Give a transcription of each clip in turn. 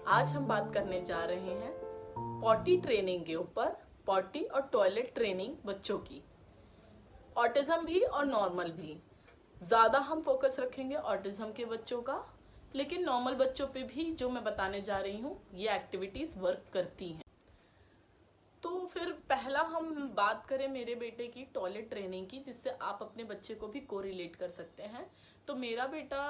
आज हम बात करने जा रहे हैं पॉटी ट्रेनिंग के ऊपर। पॉटी और टॉयलेट ट्रेनिंग बच्चों की, ऑटिज्म भी और नॉर्मल भी। ज़्यादा हम फोकस रखेंगे ऑटिज्म के बच्चों का, लेकिन नॉर्मल बच्चों पे भी जो मैं बताने जा रही हूँ ये एक्टिविटीज़ वर्क करती हैं। तो फिर पहला हम बात करें मेरे बेटे की टॉयलेट ट्रेनिंग की, जिससे आप अपने बच्चे को भी कोरिलेट कर सकते हैं। तो मेरा बेटा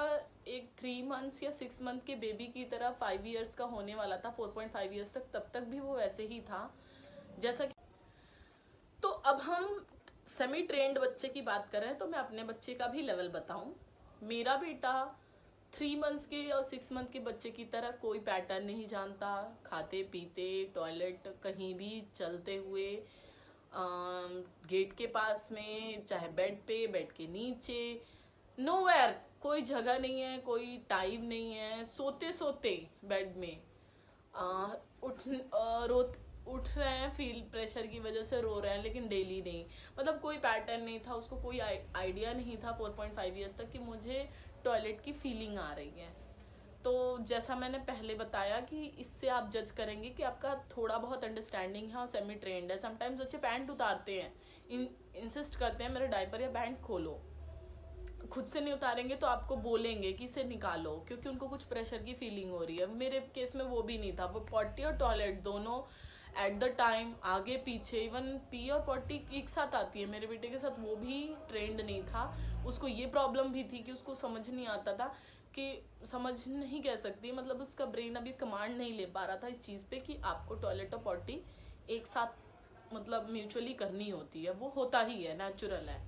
एक 3 मंथ्स या 6 मंथ के बेबी की तरह 5 इयर्स का होने वाला था, 4.5 इयर्स तक, तब तक भी वो वैसे ही था जैसा कि। तो अब हम सेमी ट्रेंड बच्चे की बात करें तो मैं अपने बच्चे का भी लेवल बताऊं। मेरा बेटा 3 मंथ्स के और 6 मंथ के बच्चे की तरह कोई पैटर्न नहीं जानता। खाते पीते, टॉयलेट कहीं भी, चलते हुए, गेट के पास में, चाहे बेड पे, बेड के नीचे, नोवेयर, कोई जगह नहीं है, कोई टाइम नहीं है। सोते सोते बेड में उठ रो उठ रहे हैं, फील प्रेशर की वजह से रो रहे हैं, लेकिन डेली नहीं। मतलब कोई पैटर्न नहीं था उसको, कोई आइडिया नहीं था 4.5 इयर्स तक कि मुझे टॉयलेट की फीलिंग आ रही है। तो जैसा मैंने पहले बताया कि इससे आप जज करेंगे कि आपका थोड़ा बहुत अंडरस्टैंडिंग है और सेमी ट्रेंड है। समटाइम्स बच्चे पैंट उतारते हैं, इंसिस्ट करते हैं मेरा डायपर या पैंट खोलो, खुद से नहीं उतारेंगे तो आपको बोलेंगे कि इसे निकालो, क्योंकि उनको कुछ प्रेशर की फीलिंग हो रही है। मेरे केस में वो भी नहीं था, वो पॉटी और टॉयलेट दोनों एट द टाइम, आगे पीछे, इवन पी और पॉटी एक साथ आती है। मेरे बेटे के साथ वो भी ट्रेंड नहीं था। उसको ये प्रॉब्लम भी थी कि उसको समझ नहीं आता था, कि समझ नहीं कह सकती, मतलब उसका ब्रेन अभी कमांड नहीं ले पा रहा था इस चीज़ पे कि आपको टॉयलेट और पॉटी एक साथ मतलब म्यूचुअली करनी होती है। वो होता ही है, नेचुरल है।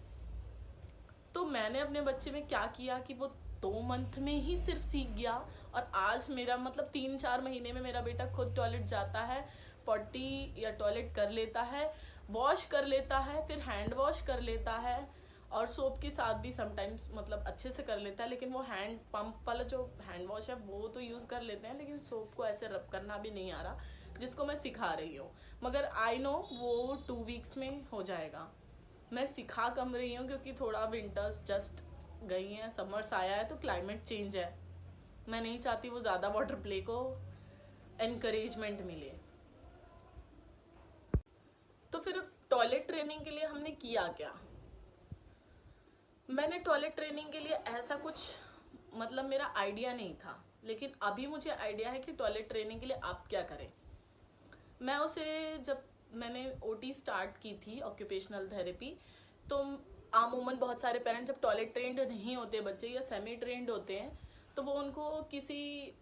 तो मैंने अपने बच्चे में क्या किया कि वो 2 मंथ में ही सिर्फ सीख गया, और आज मेरा मतलब 3-4 महीने में मेरा बेटा खुद टॉयलेट जाता है, पॉटी या टॉयलेट कर लेता है, वॉश कर लेता है, फिर हैंड वॉश कर लेता है, और सोप के साथ भी समटाइम्स मतलब अच्छे से कर लेता है। लेकिन वो हैंड पंप वाला जो हैंड वॉश है वो तो यूज़ कर लेते हैं, लेकिन सोप को ऐसे रब करना भी नहीं आ रहा, जिसको मैं सिखा रही हूँ। मगर आई नो वो 2 वीक्स में हो जाएगा। मैं सिखा कम रही हूँ क्योंकि थोड़ा विंटर्स जस्ट गई हैं, समर्स आया है, तो क्लाइमेट चेंज है। मैं नहीं चाहती वो ज़्यादा वाटर प्ले को एनकरेजमेंट मिले। तो फिर टॉयलेट ट्रेनिंग के लिए हमने किया क्या। मैंने टॉयलेट ट्रेनिंग के लिए ऐसा कुछ मतलब मेरा आइडिया नहीं था, लेकिन अभी मुझे आइडिया है कि टॉयलेट ट्रेनिंग के लिए आप क्या करें। मैं उसे, जब मैंने ओटी स्टार्ट की थी, ऑक्यूपेशनल थेरेपी, तो आमूमन बहुत सारे पेरेंट्स जब टॉयलेट ट्रेंड नहीं होते बच्चे या सेमी ट्रेंड होते हैं, तो वो उनको किसी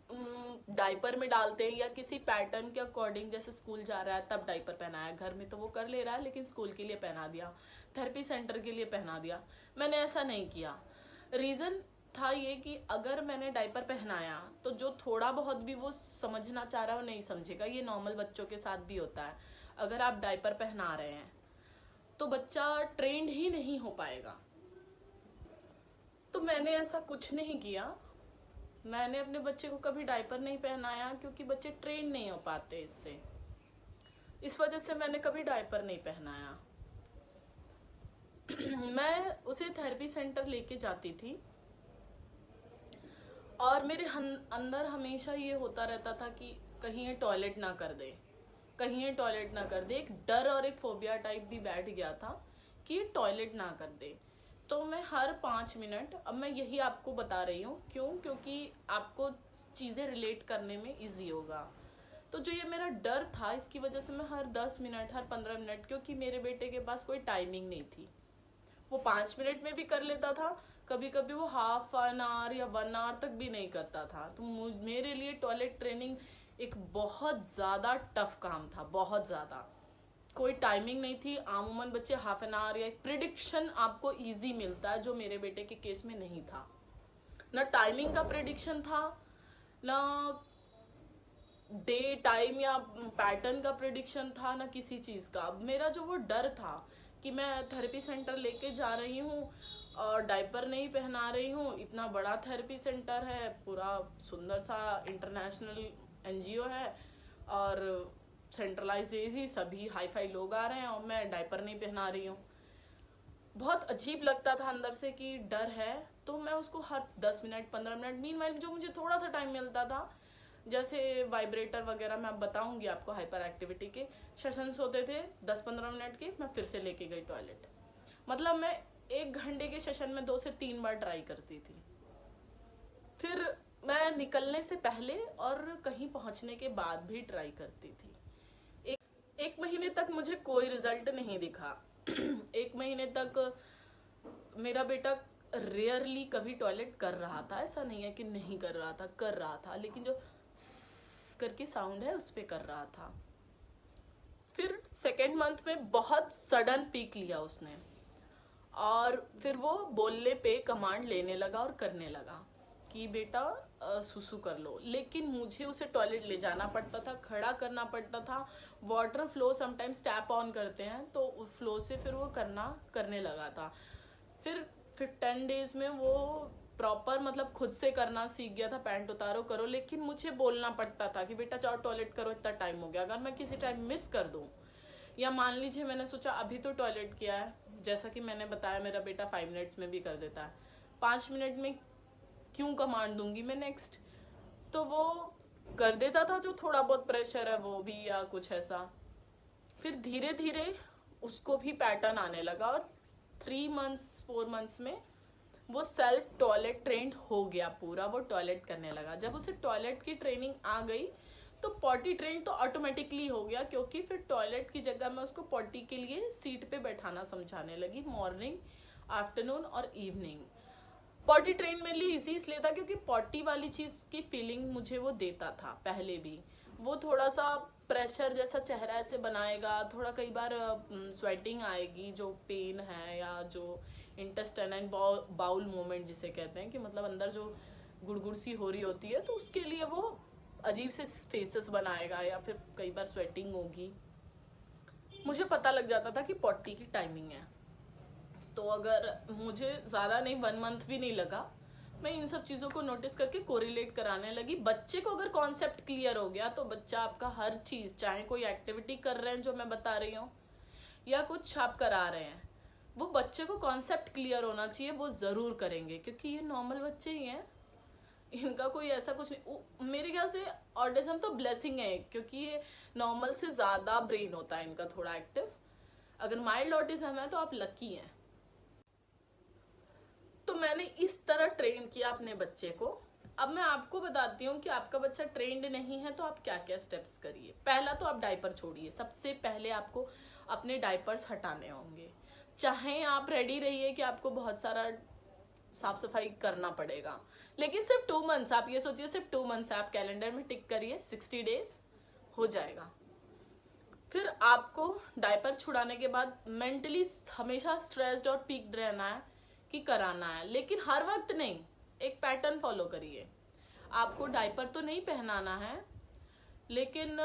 डाइपर में डालते हैं या किसी पैटर्न के अकॉर्डिंग। जैसे स्कूल जा रहा है तब डाइपर पहनाया, घर में तो वो कर ले रहा है, लेकिन स्कूल के लिए पहना दिया, थेरेपी सेंटर के लिए पहना दिया। मैंने ऐसा नहीं किया। रीज़न था ये कि अगर मैंने डाइपर पहनाया तो जो थोड़ा बहुत भी वो समझना चाह रहा है वो नहीं समझेगा। ये नॉर्मल बच्चों के साथ भी होता है। अगर आप डाइपर पहना रहे हैं तो बच्चा ट्रेंड ही नहीं हो पाएगा। तो मैंने ऐसा कुछ नहीं किया। मैंने अपने बच्चे को कभी डाइपर नहीं पहनाया, क्योंकि बच्चे ट्रेन नहीं हो पाते इससे। इस वजह से मैंने कभी डाइपर नहीं पहनाया। मैं उसे थेरेपी सेंटर लेके जाती थी, और मेरे अंदर हमेशा ये होता रहता था कि कहीं ये टॉयलेट ना कर दे, कहीं ये टॉयलेट ना कर दे। एक डर और एक फोबिया टाइप भी बैठ गया था कि ये टॉयलेट ना कर दे। तो मैं हर 5 मिनट, अब मैं यही आपको बता रही हूँ क्यों, क्योंकि आपको चीज़ें रिलेट करने में इजी होगा। तो जो ये मेरा डर था, इसकी वजह से मैं हर 10 मिनट, हर 15 मिनट, क्योंकि मेरे बेटे के पास कोई टाइमिंग नहीं थी, वो 5 मिनट में भी कर लेता था, कभी कभी वो हाफ एन आवर या 1 आवर तक भी नहीं करता था। तो मेरे लिए टॉयलेट ट्रेनिंग एक बहुत ज़्यादा टफ काम था, बहुत ज़्यादा। कोई टाइमिंग नहीं थी, आमूमन बच्चे हाफ एन आवर, या एक प्रिडिक्शन आपको इजी मिलता है, जो मेरे बेटे के केस में नहीं था। ना टाइमिंग का प्रिडिक्शन था, ना डे टाइम या पैटर्न का प्रिडिक्शन था, ना किसी चीज़ का। मेरा जो वो डर था कि मैं थेरेपी सेंटर लेके जा रही हूँ और डाइपर नहीं पहना रही हूँ, इतना बड़ा थेरेपी सेंटर है, पूरा सुंदर सा इंटरनेशनल एनजीओ है, और सेंट्रलाइज एसी, सभी हाई फाई लोग आ रहे हैं, और मैं डाइपर नहीं पहना रही हूँ। बहुत अजीब लगता था अंदर से कि डर है। तो मैं उसको हर 10 मिनट, 15 मिनट, मीनवाइल जो मुझे थोड़ा सा टाइम मिलता था, जैसे वाइब्रेटर वगैरह मैं अब बताऊंगी आपको, हाइपर एक्टिविटी के सेशंस होते थे 10-15 मिनट के, मैं फिर से लेके गई टॉयलेट। मतलब मैं 1 घंटे के सेशन में 2 से 3 बार ट्राई करती थी। फिर मैं निकलने से पहले और कहीं पहुंचने के बाद भी ट्राई करती थी। एक महीने तक मुझे कोई रिजल्ट नहीं दिखा। 1 महीने तक मेरा बेटा रेयरली कभी टॉयलेट कर रहा था, ऐसा नहीं है कि नहीं कर रहा था, कर रहा था, लेकिन जो करके साउंड है उस पे कर रहा था। फिर सेकेंड मंथ में बहुत सडन पीक लिया उसने, और फिर वो बोलने पे कमांड लेने लगा और करने लगा कि बेटा सुसु कर लो। लेकिन मुझे उसे टॉयलेट ले जाना पड़ता था, खड़ा करना पड़ता था। Water flow sometimes tap on करते हैं तो उस फ्लो से फिर वो करने लगा था। फिर 10 डेज में वो प्रॉपर मतलब खुद से करना सीख गया था, पैंट उतारो करो। लेकिन मुझे बोलना पड़ता था कि बेटा जाओ टॉयलेट करो, इतना टाइम हो गया। अगर मैं किसी टाइम मिस कर दूं, या मान लीजिए मैंने सोचा अभी तो टॉयलेट किया है, जैसा कि मैंने बताया मेरा बेटा 5 मिनट्स में भी कर देता है, 5 मिनट में क्यों कमांड दूंगी मैं नेक्स्ट। तो वो कर देता था जो थोड़ा बहुत प्रेशर है वो भी, या कुछ ऐसा। फिर धीरे धीरे उसको भी पैटर्न आने लगा, और 3 मंथ्स 4 मंथ्स में वो सेल्फ टॉयलेट ट्रेंड हो गया पूरा। वो टॉयलेट करने लगा। जब उसे टॉयलेट की ट्रेनिंग आ गई तो पॉटी ट्रेन तो ऑटोमेटिकली हो गया, क्योंकि फिर टॉयलेट की जगह मैं उसको पॉटी के लिए सीट पे बैठाना समझाने लगी, मॉर्निंग, आफ्टरनून और इवनिंग। पॉटी ट्रेन मेरे लिए इजी इसलिए था क्योंकि पॉटी वाली चीज की फीलिंग मुझे वो देता था पहले भी। वो थोड़ा सा प्रेशर जैसा चेहरा ऐसे बनाएगा, थोड़ा कई बार स्वेटिंग आएगी, जो पेन है या जो इंटेस्टाइनल बाउल मूवमेंट जिसे कहते हैं, कि मतलब अंदर जो गुड़गुड़ सी हो रही होती है, तो उसके लिए वो अजीब से फेसेस बनाएगा, या फिर कई बार स्वेटिंग होगी। मुझे पता लग जाता था कि पॉटी की टाइमिंग है। तो अगर मुझे ज़्यादा नहीं 1 मंथ भी नहीं लगा, मैं इन सब चीज़ों को नोटिस करके कोरिलेट कराने लगी। बच्चे को अगर कॉन्सेप्ट क्लियर हो गया तो बच्चा आपका हर चीज़, चाहे कोई एक्टिविटी कर रहे हैं जो मैं बता रही हूँ या कुछ आप करा रहे हैं, वो बच्चे को कॉन्सेप्ट क्लियर होना चाहिए, वो ज़रूर करेंगे, क्योंकि ये नॉर्मल बच्चे ही हैं, इनका कोई ऐसा कुछ नहीं। मेरे ख्याल से ऑटिज्म तो ब्लेसिंग है, क्योंकि ये नॉर्मल से ज़्यादा ब्रेन होता है इनका थोड़ा एक्टिव। अगर माइल्ड ऑटिज्म है तो आप लकी हैं। तो मैंने इस तरह ट्रेन किया अपने बच्चे को। अब मैं आपको बताती हूँ कि आपका बच्चा ट्रेंड नहीं है तो आप क्या क्या स्टेप्स करिए। पहला तो आप डायपर छोड़िए। सबसे पहले आपको अपने डायपर्स हटाने होंगे। चाहे आप रेडी रहिए कि आपको बहुत सारा साफ सफाई करना पड़ेगा, लेकिन सिर्फ 2 मंथ्स, आप ये सोचिए सिर्फ 2 मंथ्स आप कैलेंडर में टिक करिए, 60 डेज हो जाएगा। फिर आपको डायपर छुड़ाने के बाद मेंटली हमेशा स्ट्रेस्ड और पीक्ड रहना है कि कराना है, लेकिन हर वक्त नहीं। एक पैटर्न फॉलो करिए। आपको डायपर तो नहीं पहनाना है, लेकिन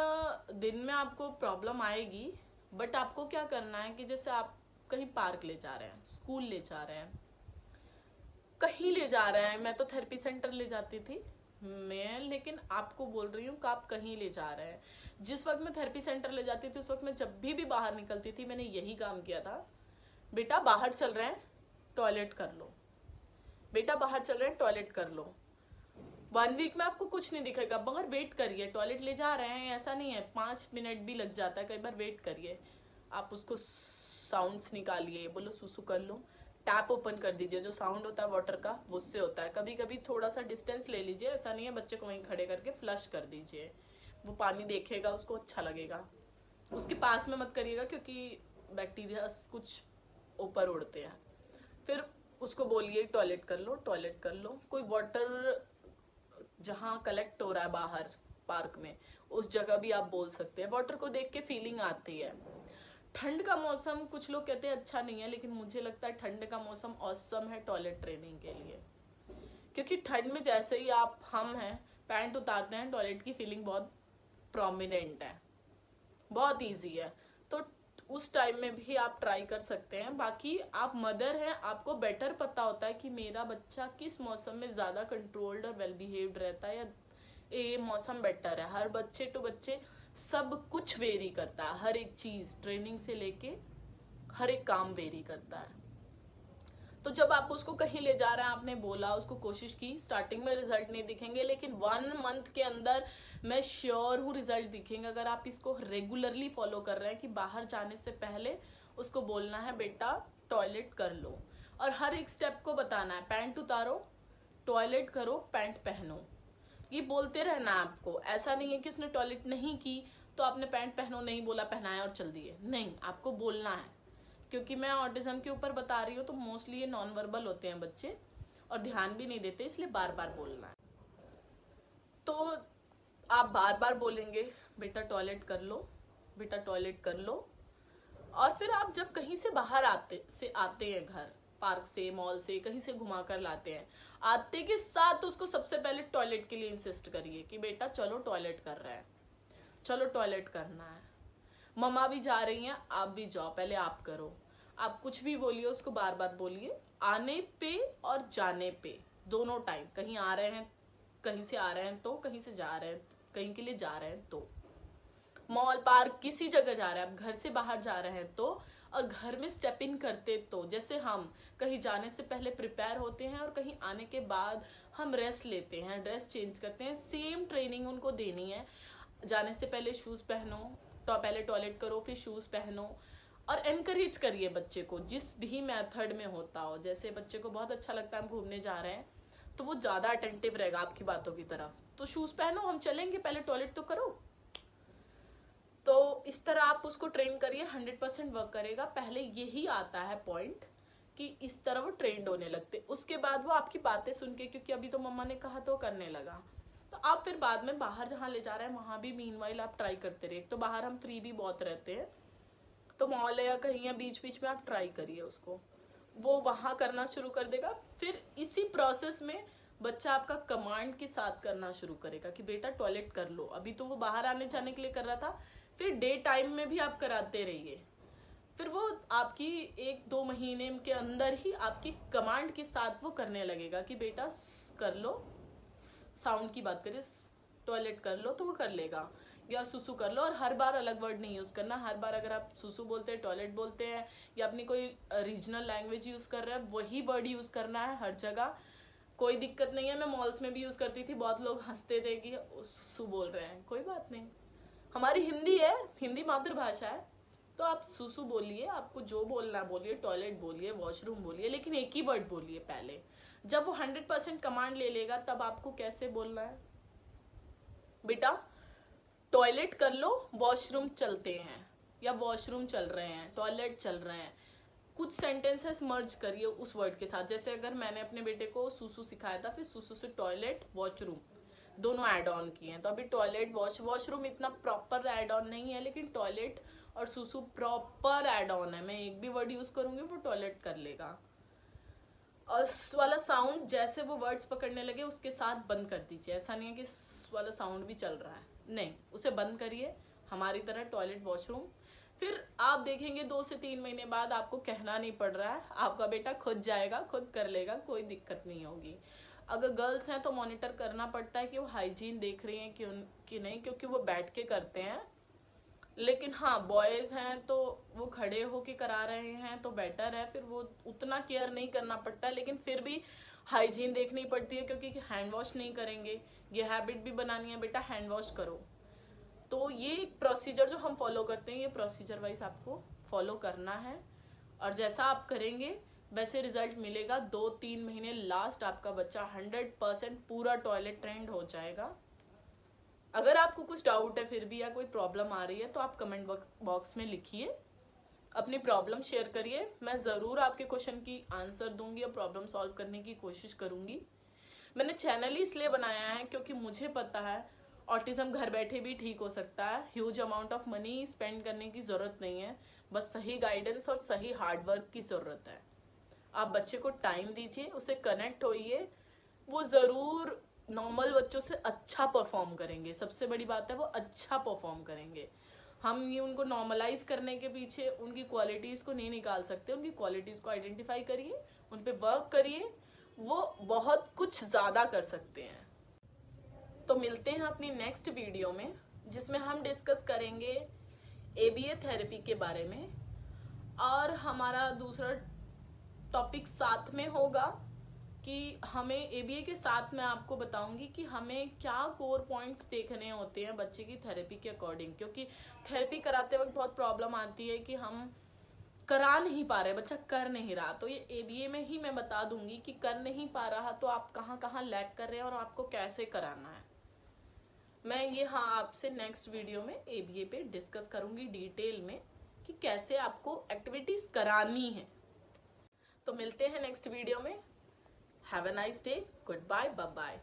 दिन में आपको प्रॉब्लम आएगी। बट आपको क्या करना है कि जैसे आप कहीं पार्क ले जा रहे हैं, स्कूल ले जा रहे हैं, कहीं ले जा रहे हैं, मैं तो थेरेपी सेंटर ले जाती थी मैं, लेकिन आपको बोल रही हूँ कि आप कहीं ले जा रहे हैं। जिस वक्त मैं थेरेपी सेंटर ले जाती थी उस वक्त मैं जब भी बाहर निकलती थी मैंने यही काम किया था, बेटा बाहर चल रहे हैं टॉयलेट कर लो, बेटा बाहर चल रहे हैं टॉयलेट कर लो। 1 वीक में आपको कुछ नहीं दिखेगा, मगर वेट करिए, टॉयलेट ले जा रहे हैं ऐसा नहीं है, 5 मिनट भी लग जाता है कई बार, वेट करिए। आप उसको साउंड्स निकालिए, बोलो सुसु कर लो, टैप ओपन कर दीजिए, जो साउंड होता है वाटर का वो उससे होता है। कभी कभी थोड़ा सा डिस्टेंस ले लीजिए, ऐसा नहीं है बच्चे को वहीं खड़े करके फ्लश कर दीजिए, वो पानी देखेगा उसको अच्छा लगेगा। उसके पास में मत करिएगा क्योंकि बैक्टीरिया कुछ ऊपर उड़ते हैं। फिर उसको बोलिए टॉयलेट कर लो, टॉयलेट कर लो। कोई वाटर जहाँ कलेक्ट हो रहा है बाहर पार्क में, उस जगह भी आप बोल सकते हैं। वाटर को देख के फीलिंग आती है। ठंड का मौसम कुछ लोग कहते हैं अच्छा नहीं है, लेकिन मुझे लगता है ठंड का मौसम ऑसम है टॉयलेट ट्रेनिंग के लिए, क्योंकि ठंड में जैसे ही हम हैं पैंट उतारते हैं, टॉयलेट की फीलिंग बहुत प्रोमिनेंट है, बहुत इजी है। तो उस टाइम में भी आप ट्राई कर सकते हैं। बाकी आप मदर हैं, आपको बेटर पता होता है कि मेरा बच्चा किस मौसम में ज़्यादा कंट्रोल्ड और वेल बिहेव्ड रहता है, या ये मौसम बेटर है। हर बच्चे टू बच्चे सब कुछ वेरी करता है, हर एक चीज़ ट्रेनिंग से लेके हर एक काम वेरी करता है। तो जब आप उसको कहीं ले जा रहे हैं, आपने बोला, उसको कोशिश की, स्टार्टिंग में रिजल्ट नहीं दिखेंगे, लेकिन 1 मंथ के अंदर मैं श्योर हूँ रिजल्ट दिखेंगे। अगर आप इसको रेगुलरली फॉलो कर रहे हैं कि बाहर जाने से पहले उसको बोलना है बेटा टॉयलेट कर लो, और हर एक स्टेप को बताना है, पैंट उतारो, टॉयलेट करो, पैंट पहनो, ये बोलते रहना है आपको। ऐसा नहीं है कि उसने टॉयलेट नहीं की तो आपने पैंट पहनो नहीं बोला, पहनाया और चल दिए, नहीं, आपको बोलना है। क्योंकि मैं ऑटिज्म के ऊपर बता रही हूँ तो मोस्टली ये नॉन वर्बल होते हैं बच्चे और ध्यान भी नहीं देते, इसलिए बार बार बोलना है। तो आप बार बार बोलेंगे बेटा टॉयलेट कर लो, बेटा टॉयलेट कर लो। और फिर आप जब कहीं से बाहर आते हैं, घर, पार्क से, मॉल से, कहीं से घुमा कर लाते हैं, आते के साथ उसको सबसे पहले टॉयलेट के लिए इंसिस्ट करिए कि बेटा चलो टॉयलेट कर रहे हैं, चलो टॉयलेट करना है, मम्मा भी जा रही हैं, आप भी जाओ, पहले आप करो। आप कुछ भी बोलिए उसको, बार बार बोलिए, आने पे और जाने पे दोनों टाइम। कहीं आ रहे हैं, कहीं से आ रहे हैं तो, कहीं से जा रहे हैं, कहीं के लिए जा रहे हैं तो, मॉल, पार्क, किसी जगह जा रहे हैं, आप घर से बाहर जा रहे हैं तो, और घर में स्टेप इन करते तो, जैसे हम कहीं जाने से पहले प्रिपेयर होते हैं और कहीं आने के बाद हम रेस्ट लेते हैं, ड्रेस चेंज करते हैं, सेम ट्रेनिंग उनको देनी है। जाने से पहले शूज़ पहनो, तो पहले टॉयलेट करो, फिर शूज़ पहनो, और एनकरेज करिए बच्चे को जिस भी मेथड में होता हो। जैसे बच्चे को बहुत अच्छा लगता है हम घूमने जा रहे हैं तो वो ज़्यादा अटेंटिव रहेगा आपकी बातों की तरफ, तो शूज़ पहनो, हम चलेंगे, पहले टॉयलेट तो करो। तो इस तरह आप उसको ट्रेन करिए, 100% वर्क करेगा। पहले यही आता है पॉइंट कि इस तरह वो ट्रेंड होने लगते, उसके बाद वो आपकी बातें सुन के, क्योंकि अभी तो मम्मा ने कहा तो करने लगा, तो आप फिर बाद में बाहर जहाँ ले जा रहे हैं वहाँ भी मीनवाइल आप ट्राई करते रहिए। तो बाहर हम फ्री भी बहुत रहते हैं, तो मॉल या कहीं या बीच बीच में आप ट्राई करिए उसको, वो वहाँ करना शुरू कर देगा। फिर इसी प्रोसेस में बच्चा आपका कमांड के साथ करना शुरू करेगा कि बेटा टॉयलेट कर लो। अभी तो वो बाहर आने जाने के लिए कर रहा था, फिर डे टाइम में भी आप कराते रहिए, फिर वो आपकी 1-2 महीने के अंदर ही आपकी कमांड के साथ वो करने लगेगा कि बेटा कर लो, साउंड की बात करें, टॉयलेट कर लो, तो वो कर लेगा, या सुसु कर लो। और हर बार अलग वर्ड नहीं यूज़ करना, हर बार अगर आप सुसु बोलते हैं, टॉयलेट बोलते हैं, या अपनी कोई रीजनल लैंग्वेज यूज़ कर रहे हैं, वही वर्ड यूज़ करना है हर जगह। कोई दिक्कत नहीं है, मैं मॉल्स में भी यूज़ करती थी, बहुत लोग हंसते थे कि सुसु बोल रहे हैं, कोई बात नहीं, हमारी हिंदी है, हिंदी मातृभाषा है, तो आप सुसु बोलिए, आपको जो बोलना है बोलिए, टॉयलेट बोलिए, वॉशरूम बोलिए, लेकिन एक ही वर्ड बोलिए पहले। जब वो 100% कमांड ले लेगा तब आपको कैसे बोलना है, बेटा टॉयलेट कर लो, वॉशरूम चलते हैं, या वॉशरूम चल रहे हैं, टॉयलेट चल रहे हैं। कुछ सेंटेंसेस मर्ज करिए उस वर्ड के साथ। जैसे अगर मैंने अपने बेटे को सुसु सिखाया था, फिर सुसु से टॉयलेट, वॉशरूम दोनों ऐड ऑन किए हैं, तो अभी टॉयलेट, वॉशरूम इतना प्रॉपर ऐड ऑन नहीं है, लेकिन टॉयलेट और सुसु प्रॉपर ऐड ऑन है। मैं एक भी वर्ड यूज करूंगी वो टॉयलेट कर लेगा। और वाला साउंड जैसे वो वर्ड्स पकड़ने लगे उसके साथ बंद कर दीजिए। ऐसा नहीं है कि वाला साउंड भी चल रहा है, नहीं, उसे बंद करिए हमारी तरह, टॉयलेट, वॉशरूम। फिर आप देखेंगे 2 से 3 महीने बाद आपको कहना नहीं पड़ रहा है, आपका बेटा खुद जाएगा, खुद कर लेगा, कोई दिक्कत नहीं होगी। अगर गर्ल्स हैं तो मॉनिटर करना पड़ता है कि वो हाइजीन देख रही हैं कि नहीं, क्योंकि वो बैठ के करते हैं। लेकिन हाँ, बॉयज़ हैं तो वो खड़े होके करा रहे हैं तो बेटर है, फिर वो उतना केयर नहीं करना पड़ता है, लेकिन फिर भी हाइजीन देखनी पड़ती है, क्योंकि हैंड वॉश नहीं करेंगे, ये हैबिट भी बनानी है, बेटा हैंड वॉश करो। तो ये प्रोसीजर जो हम फॉलो करते हैं, ये प्रोसीजर वाइज आपको फॉलो करना है, और जैसा आप करेंगे वैसे रिजल्ट मिलेगा। 2-3 महीने लास्ट आपका बच्चा 100% पूरा टॉयलेट ट्रेंड हो जाएगा। अगर आपको कुछ डाउट है फिर भी, या कोई प्रॉब्लम आ रही है, तो आप कमेंट बॉक्स में लिखिए, अपनी प्रॉब्लम शेयर करिए, मैं ज़रूर आपके क्वेश्चन की आंसर दूंगी और प्रॉब्लम सॉल्व करने की कोशिश करूंगी। मैंने चैनल ही इसलिए बनाया है क्योंकि मुझे पता है ऑटिज्म घर बैठे भी ठीक हो सकता है, huge amount of money spend करने की ज़रूरत नहीं है, बस सही गाइडेंस और सही हार्डवर्क की ज़रूरत है। आप बच्चे को टाइम दीजिए, उसे कनेक्ट होइए, वो ज़रूर नॉर्मल बच्चों से अच्छा परफॉर्म करेंगे। सबसे बड़ी बात है वो अच्छा परफॉर्म करेंगे। हम ये उनको नॉर्मलाइज करने के पीछे उनकी क्वालिटीज़ को नहीं निकाल सकते, उनकी क्वालिटीज़ को आइडेंटिफाई करिए, उन पर वर्क करिए, वो बहुत कुछ ज़्यादा कर सकते हैं। तो मिलते हैं अपनी नेक्स्ट वीडियो में, जिसमें हम डिस्कस करेंगे ABA थेरेपी के बारे में, और हमारा दूसरा टॉपिक साथ में होगा कि हमें एबीए के साथ मैं आपको बताऊंगी कि हमें क्या कोर पॉइंट्स देखने होते हैं बच्चे की थेरेपी के अकॉर्डिंग, क्योंकि थेरेपी कराते वक्त बहुत प्रॉब्लम आती है कि हम करा नहीं पा रहे, बच्चा कर नहीं रहा। तो ये एबीए में ही मैं बता दूंगी कि कर नहीं पा रहा तो आप कहाँ कहाँ लैग कर रहे हैं और आपको कैसे कराना है। मैं ये आपसे नेक्स्ट वीडियो में एबीए पे डिस्कस करूंगी डिटेल में कि कैसे आपको एक्टिविटीज करानी है। तो मिलते हैं नेक्स्ट वीडियो में। Have a nice day, good bye, bye bye.